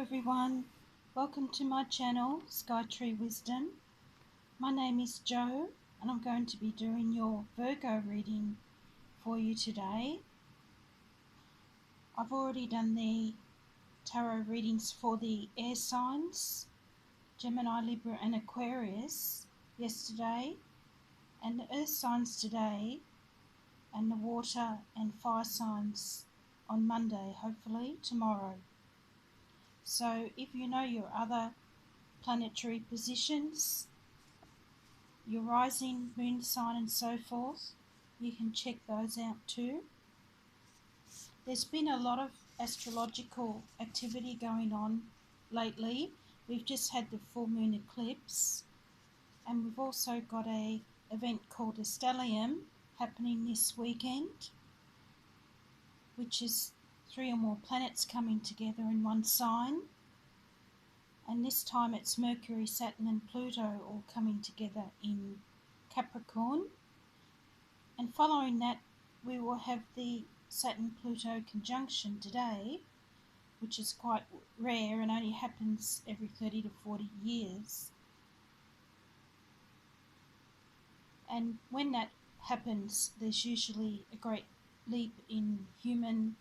everyone, welcome to my channel Sky Tree Wisdom. My name is Jo and I'm going to be doing your Virgo reading for you today. I've already done the tarot readings for the air signs, Gemini, Libra and Aquarius yesterday, and the earth signs today, and the water and fire signs on Monday, hopefully tomorrow. So if you know your other planetary positions, your rising, moon sign and so forth, you can check those out too. There's been a lot of astrological activity going on lately. We've just had the full moon eclipse, and we've also got a event called a stellium happening this weekend, which is 3 or more planets coming together in one sign. And this time it's Mercury, Saturn and Pluto all coming together in Capricorn. And following that, we will have the Saturn-Pluto conjunction today, which is quite rare and only happens every 30 to 40 years. And when that happens, there's usually a great leap in human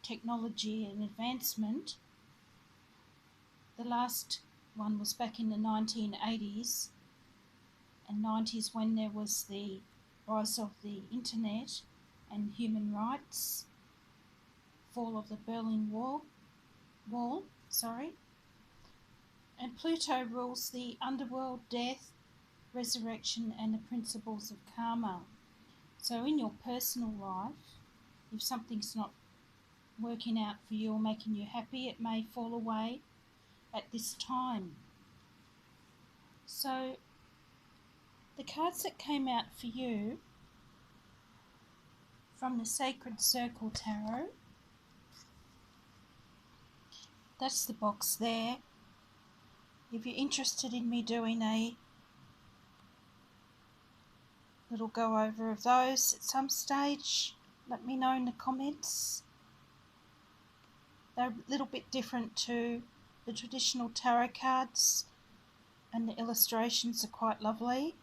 technology and advancement. The last one was back in the 1980s and 90s, when there was the rise of the internet and human rights, fall of the Berlin Wall, and Pluto rules the underworld, death, resurrection and the principles of karma. So in your personal life, if something's not working out for you or making you happy, it may fall away at this time. So the cards that came out for you from the Sacred Circle Tarot, that's the box there. If you're interested in me doing a little go over of those at some stage, let me know in the comments. They're a little bit different to the traditional tarot cards, and the illustrations are quite lovely.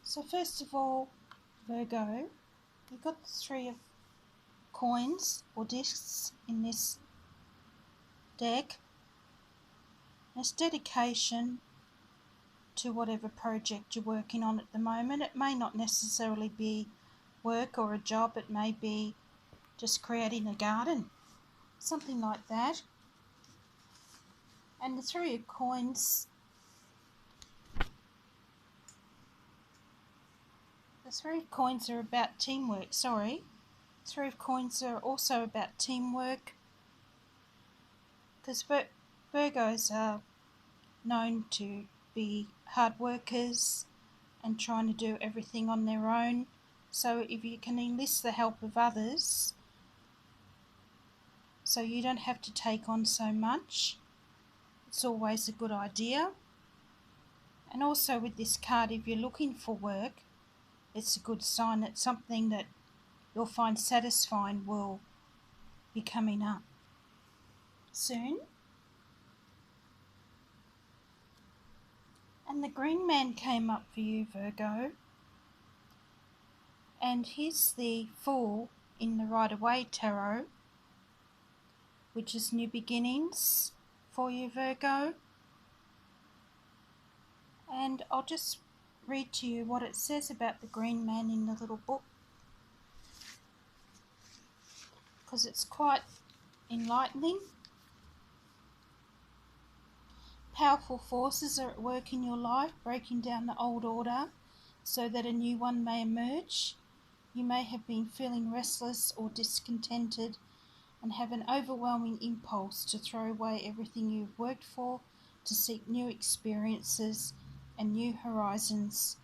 So first of all, Virgo, you've got the 3 of coins or discs in this deck. It's dedication to whatever project you're working on at the moment. It may not necessarily be work or a job, it may be just creating a garden, something like that. And the 3 of coins, the 3 of coins are about teamwork, 3 of coins are also about teamwork, because Virgos are known to be hard workers and trying to do everything on their own. So if you can enlist the help of others, so you don't have to take on so much, it's always a good idea. And also with this card, if you're looking for work, it's a good sign that something that you'll find satisfying will be coming up soon. And the Green Man came up for you, Virgo. And he's the Fool in the Rider-Waite Tarot, which is new beginnings for you, Virgo. And I'll just read to you what it says about the Green Man in the little book, because it's quite enlightening. Powerful forces are at work in your life, breaking down the old order so that a new one may emerge. You may have been feeling restless or discontented and have an overwhelming impulse to throw away everything you've worked for, to seek new experiences and new horizons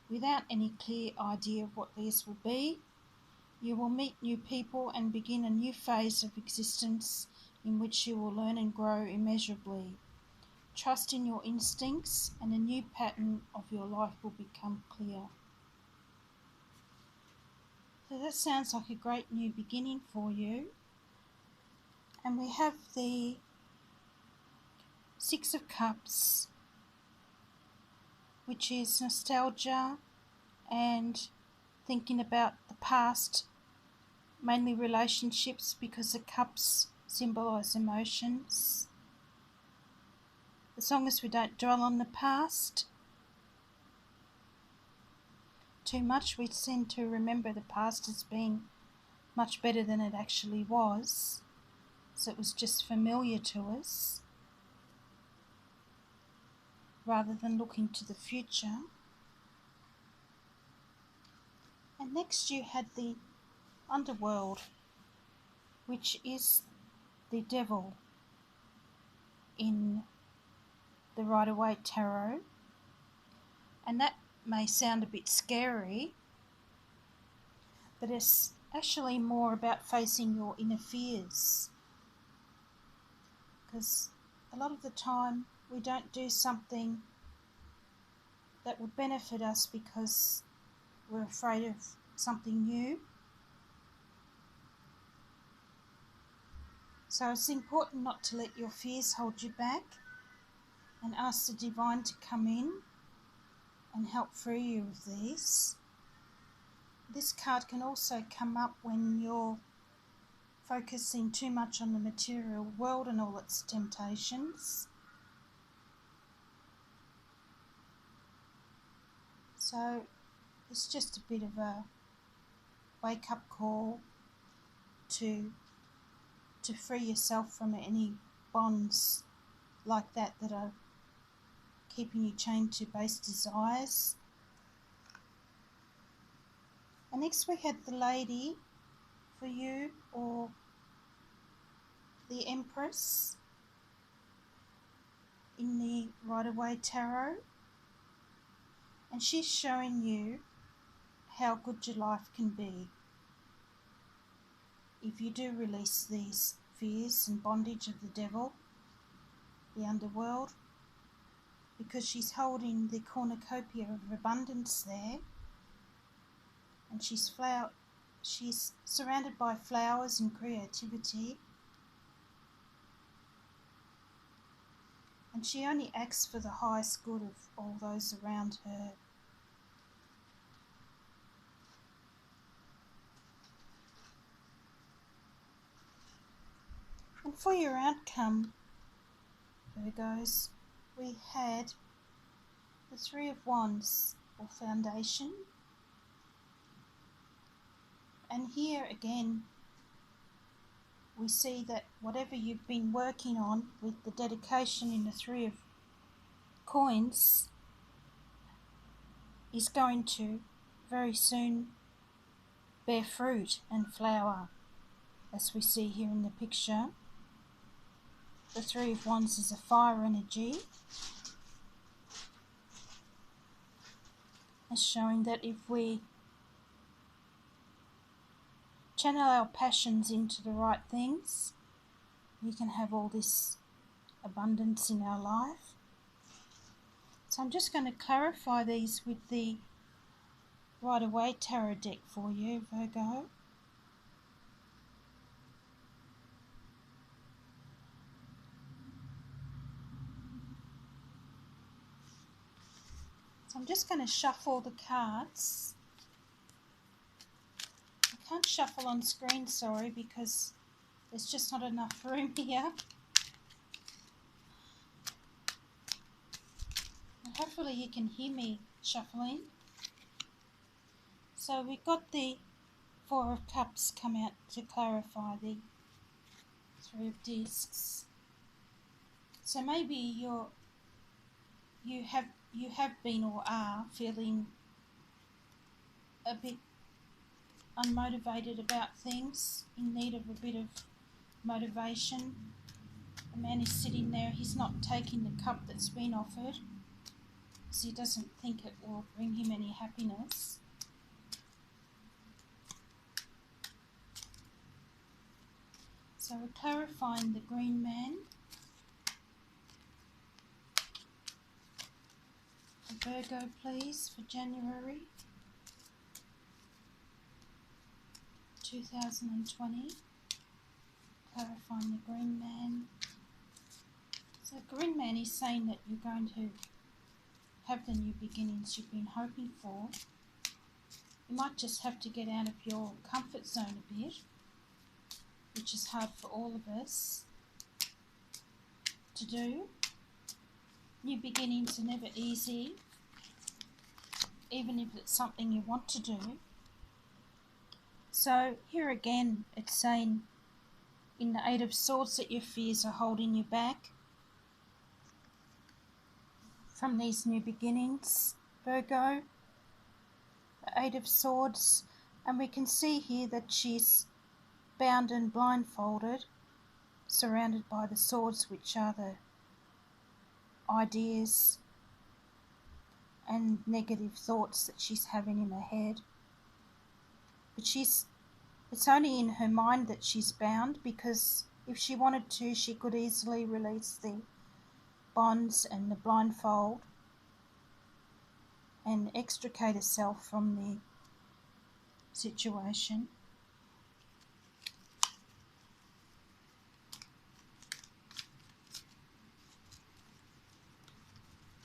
without any clear idea of what these will be. You will meet new people and begin a new phase of existence in which you will learn and grow immeasurably. Trust in your instincts and a new pattern of your life will become clear. So that sounds like a great new beginning for you. And we have the Six of Cups, which is nostalgia and thinking about the past, mainly relationships, because the cups symbolise emotions. As long as we don't dwell on the past too much, we tend to remember the past as being much better than it actually was, so it was just familiar to us, rather than looking to the future. And next you had the underworld, which is the devil in the Rider-Waite Tarot. And that may sound a bit scary, but it's actually more about facing your inner fears. Because a lot of the time we don't do something that would benefit us because we're afraid of something new. So it's important not to let your fears hold you back, and ask the divine to come in and help free you of these. This card can also come up when you're focusing too much on the material world and all its temptations. So it's just a bit of a wake-up call to free yourself from any bonds like that are keeping you chained to base desires. And next we had the Lady for you, or the Empress in the Rider-Waite Tarot, and she's showing you how good your life can be if you do release these fears and bondage of the devil, the underworld, because she's holding the cornucopia of abundance there, and she's surrounded by flowers and creativity, and she only acts for the highest good of all those around her. And for your outcome, Virgos, we had the Three of Wands, or Foundation. And here again, we see that whatever you've been working on with the dedication in the Three of Coins is going to very soon bear fruit and flower, as we see here in the picture. The Three of Wands is a fire energy. It's showing that if we channel our passions into the right things, we can have all this abundance in our life. So I'm just going to clarify these with the Rider-Waite Tarot deck for you, Virgo. So I'm just going to shuffle the cards. I can't shuffle on screen, sorry, because there's just not enough room here. And hopefully you can hear me shuffling. So we've got the Four of Cups come out to clarify the Three of Discs. So maybe you have been or are feeling a bit unmotivated about things, in need of a bit of motivation. The man is sitting there, he's not taking the cup that's been offered because he doesn't think it will bring him any happiness. So we're clarifying the Green Man, a Virgo please for January. 2020. Clarifying the Green Man. So Green Man is saying that you're going to have the new beginnings you've been hoping for. You might just have to get out of your comfort zone a bit, which is hard for all of us to do. New beginnings are never easy, even if it's something you want to do. So here again, it's saying in the Eight of Swords that your fears are holding you back from these new beginnings, Virgo. The Eight of Swords, and we can see here that she's bound and blindfolded, surrounded by the swords, which are the ideas and negative thoughts that she's having in her head. But it's only in her mind that she's bound, because if she wanted to, she could easily release the bonds and the blindfold and extricate herself from the situation.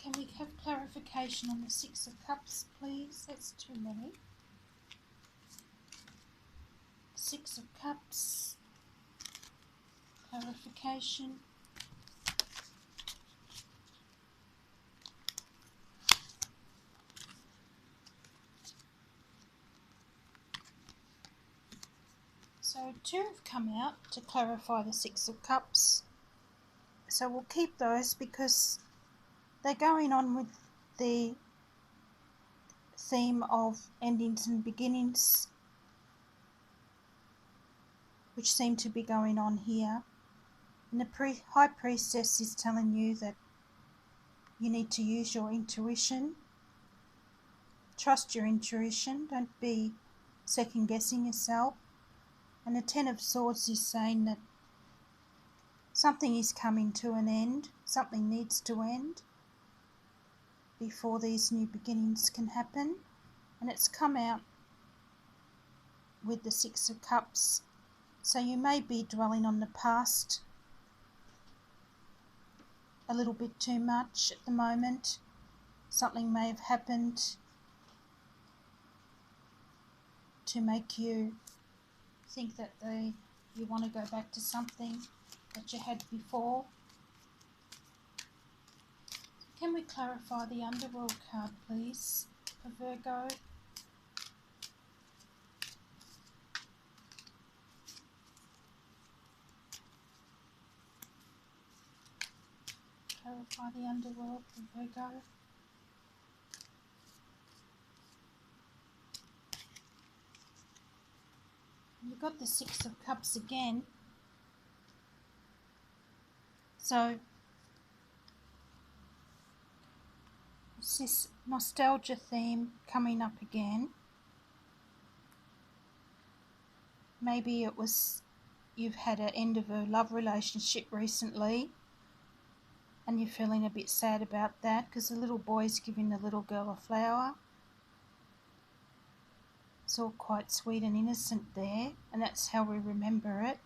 Can we have clarification on the Six of Cups, please? That's too many. Six of Cups. Clarification. So two have come out to clarify the Six of Cups. So we'll keep those because they're going on with the theme of endings and beginnings, which seem to be going on here. And the High Priestess is telling you that you need to use your intuition. Trust your intuition. Don't be second guessing yourself. And the Ten of Swords is saying that something is coming to an end. Something needs to end before these new beginnings can happen. And it's come out with the Six of Cups. So you may be dwelling on the past a little bit too much at the moment. Something may have happened to make you think that you want to go back to something that you had before. Can we clarify the Underworld card, please, for Virgo? Clarify the Underworld for Virgo. You've got the Six of Cups again. So it's this nostalgia theme coming up again. Maybe it was you've had an end of a love relationship recently and you're feeling a bit sad about that because the little boy's giving the little girl a flower. It's all quite sweet and innocent there, and that's how we remember it.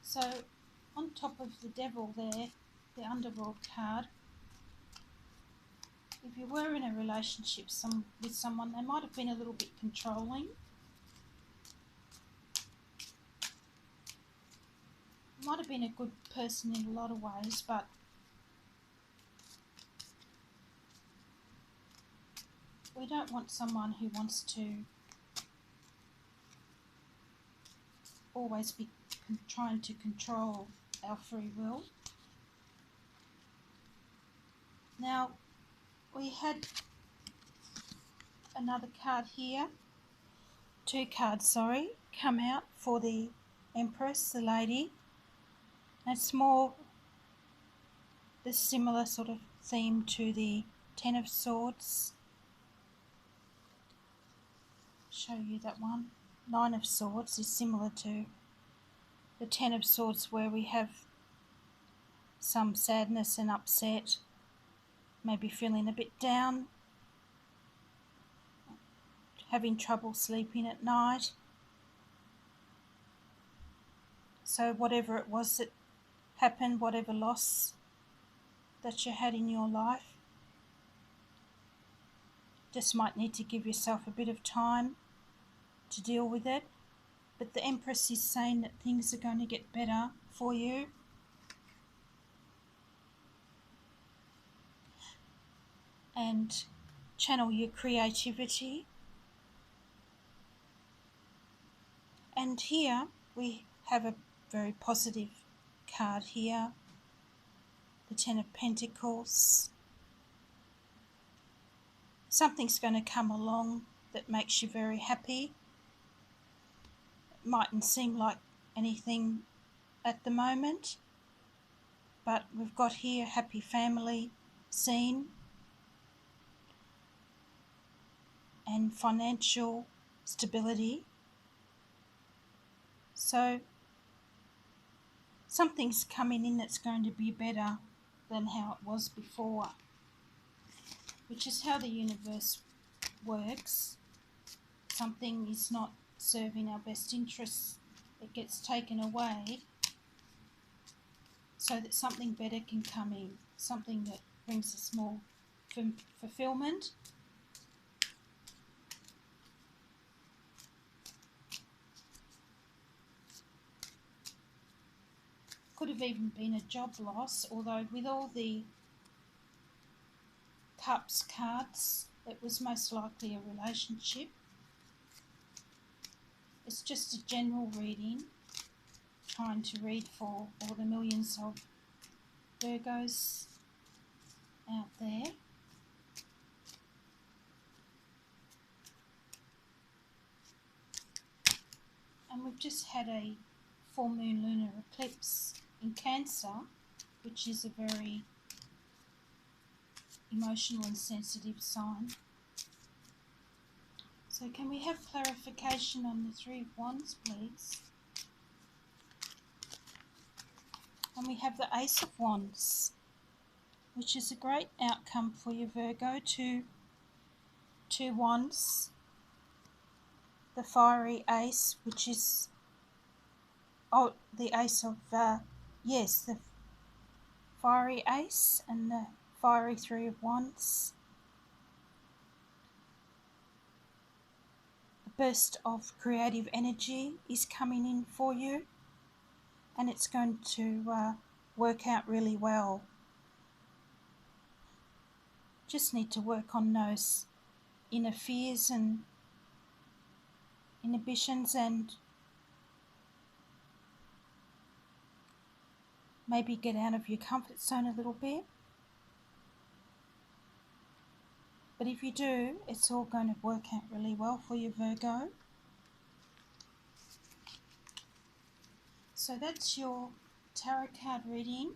So on top of the Devil there, the Underworld card, if you were in a relationship with someone, they might have been a little bit controlling. Might have been a good person in a lot of ways, but we don't want someone who wants to always be trying to control our free will. Now, we had another card here, two cards, sorry, come out for the Empress, the lady. It's more the similar sort of theme to the Ten of Swords. Show you that one. Nine of Swords is similar to the Ten of Swords, where we have some sadness and upset, maybe feeling a bit down, having trouble sleeping at night. So whatever it was that happened, whatever loss that you had in your life, just might need to give yourself a bit of time to deal with it. But the Empress is saying that things are going to get better for you. And channel your creativity. And here we have a very positive card here, the Ten of Pentacles. Something's going to come along that makes you very happy. It mightn't seem like anything at the moment, but we've got here happy family scene and financial stability. So something's coming in that's going to be better than how it was before, which is how the universe works. Something is not serving our best interests, it gets taken away so that something better can come in, something that brings us more fulfillment. Could have even been a job loss, although with all the Cups cards, it was most likely a relationship. It's just a general reading, trying to read for all the millions of Virgos out there. And we've just had a full moon lunar eclipse in Cancer, which is a very emotional and sensitive sign. So can we have clarification on the Three of Wands, please? And we have the Ace of Wands, which is a great outcome for you, Virgo. Two wands, the fiery ace, which is the ace of the fiery ace and the fiery Three of Wands. A burst of creative energy is coming in for you, and it's going to work out really well. Just need to work on those inner fears and inhibitions, and maybe get out of your comfort zone a little bit. But if you do, it's all going to work out really well for you, Virgo. So that's your tarot card reading.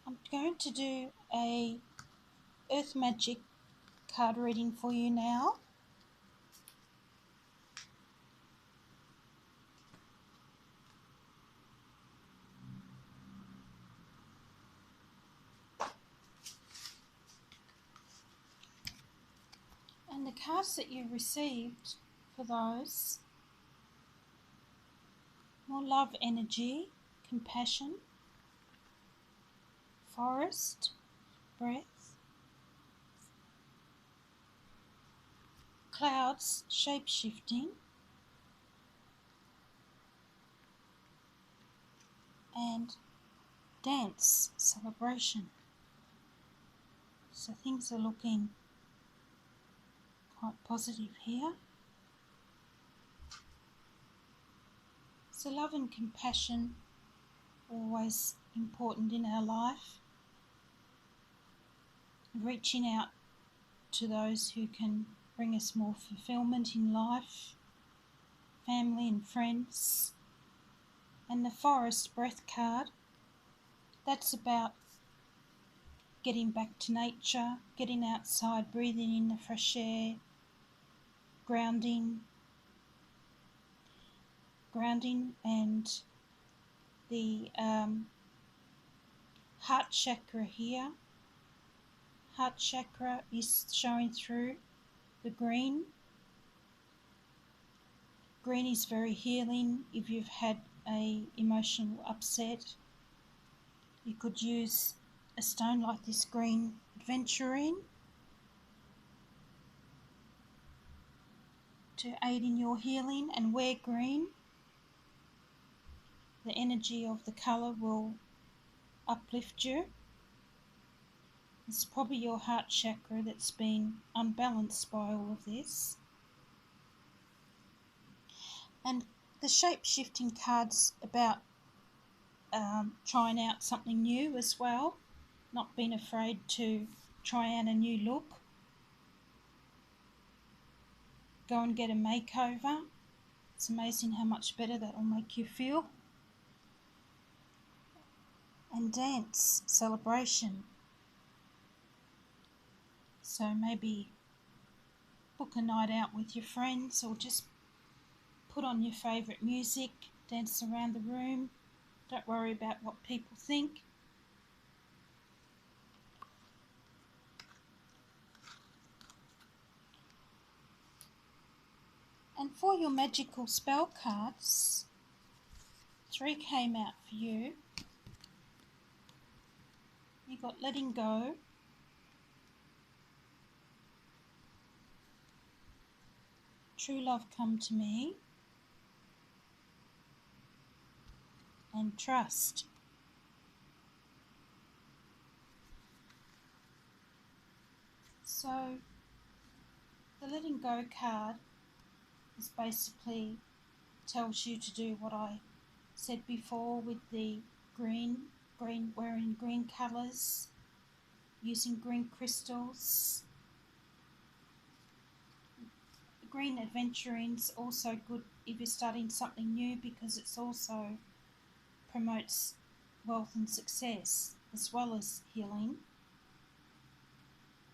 I'm going to do a Earth Magic card reading for you now. And the cards that you received for those: more love energy, compassion, forest, breath, clouds, shape-shifting, and dance, celebration. So things are looking quite positive here. So love and compassion, always important in our life. Reaching out to those who can bring us more fulfillment in life, family and friends. And the forest breath card, that's about getting back to nature, getting outside, breathing in the fresh air, grounding and the heart chakra here. Heart chakra is showing through the green. Green is very healing. If you've had a emotional upset, you could use a stone like this green aventurine to aid in your healing, and wear green. The energy of the colour will uplift you. It's probably your heart chakra that's been unbalanced by all of this. And the shape-shifting card's about trying out something new as well, not being afraid to try out a new look. Go and get a makeover. It's amazing how much better that will make you feel. And dance, celebration. So maybe book a night out with your friends, or just put on your favourite music, dance around the room. Don't worry about what people think. And for your magical spell cards, 3 came out for you. You got Letting Go, True Love Come to Me, and Trust. So the Letting Go card is basically tells you to do what I said before with the green, wearing green colours, using green crystals. The green adventurine's also good if you're starting something new, because it's also promotes wealth and success as well as healing.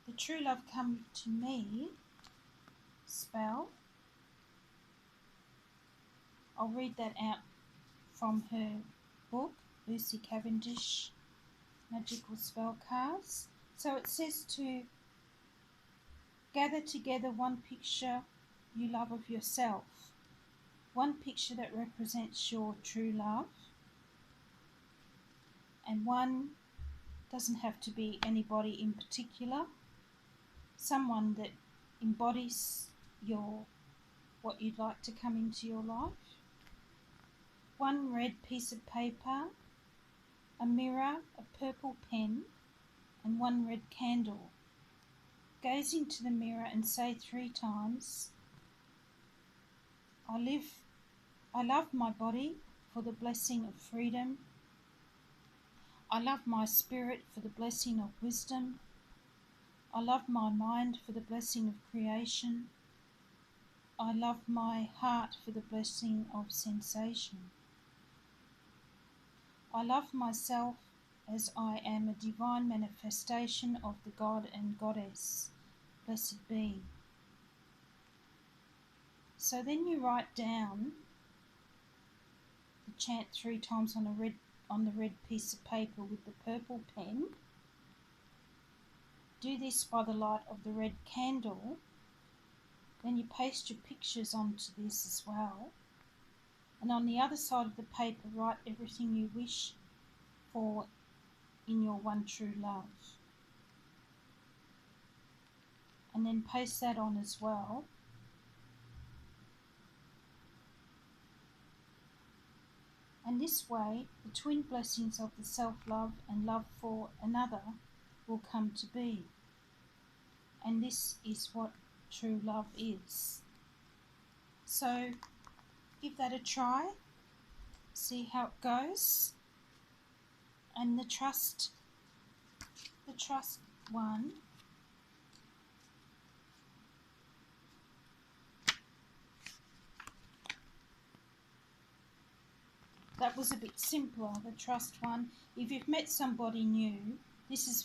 The True Love Come to Me spell, I'll read that out from her book, Lucy Cavendish, Magical Spell Cards. So it says to gather together one picture you love of yourself, one picture that represents your true love, and one doesn't have to be anybody in particular, someone that embodies what you'd like to come into your life. One red piece of paper, a mirror, a purple pen, and one red candle. Gaze into the mirror and say 3 times, I love my body for the blessing of freedom. I love my spirit for the blessing of wisdom. I love my mind for the blessing of creation. I love my heart for the blessing of sensation. I love myself as I am a divine manifestation of the God and Goddess. Blessed be. So then you write down the chant 3 times on the red piece of paper with the purple pen. Do this by the light of the red candle. Then you paste your pictures onto this as well. And on the other side of the paper, write everything you wish for in your one true love. And then paste that on as well. And this way, the twin blessings of the self-love and love for another will come to be. And this is what true love is. So give that a try, see how it goes. And the trust one, that was a bit simpler, the trust one. If you've met somebody new, this is